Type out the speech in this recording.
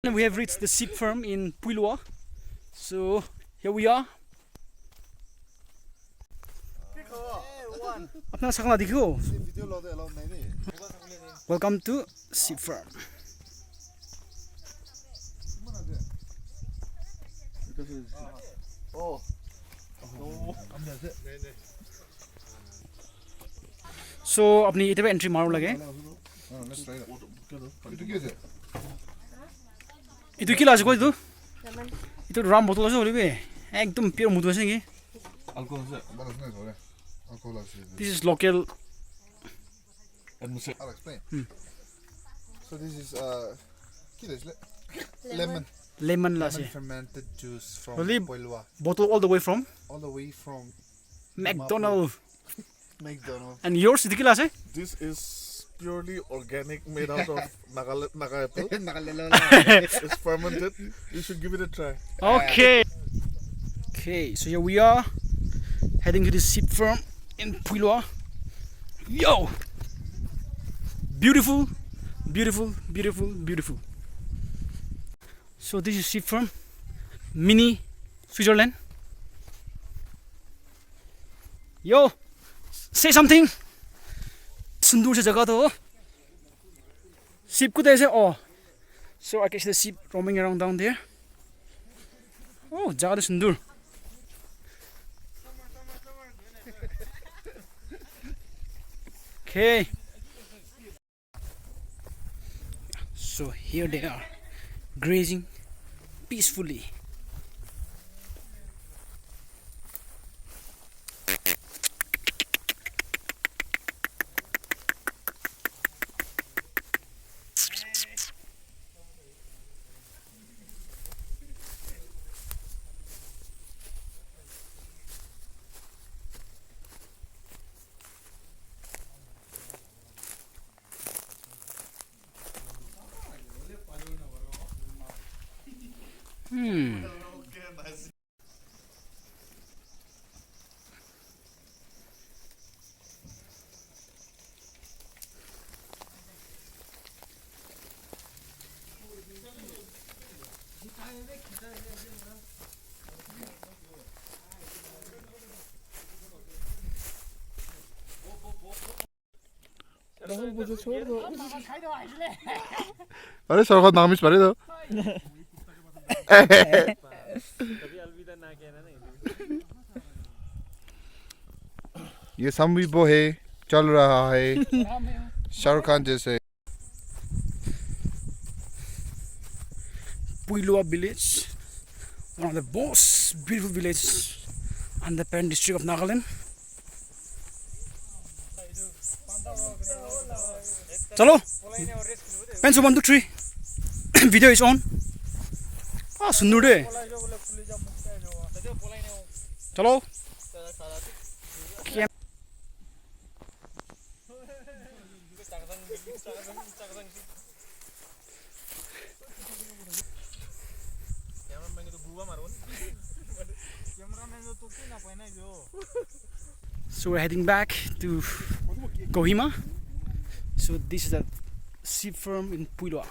We have reached the sheep farm in Poilwa. So here we are. अपना सकना दिखो. Welcome to sheep farm. So अपनी इतने entry मारो लगे. itu kila aja kok itu ram botol aja oleh be ekdom pure mudu aja nih. This is local. I'll explain. So this is lemon lah sih. fermented juice from Really? Poilwa. Bottle all the way from McDonald's. And yours itu kila aja? This is purely organic, made out of Naga apple. It's fermented. You should give it a try. Okay. Okay, so here we are heading to the sheep farm in Poilwa. Yo! Beautiful, beautiful, beautiful, beautiful. So this is sheep farm, mini Switzerland. Yo! Say something! Sundur sa jaga to. Sheep ko tayo oh. So I can see the sheep roaming around down there. Oh, jaga to sundur. Okay. So here they are, grazing peacefully. अरे सरकार नाम इस पर है तो ये संविबो है चल रहा है शाहरुख खान जैसे. Poilwa village, one of the most beautiful villages in the parent district of Nagaland. Chalo, pencil 1, 2, 3. Video is on. Ah, sundur de. Chalo. So we're heading back to Kohima. So this is the sheep farm in Poilwa.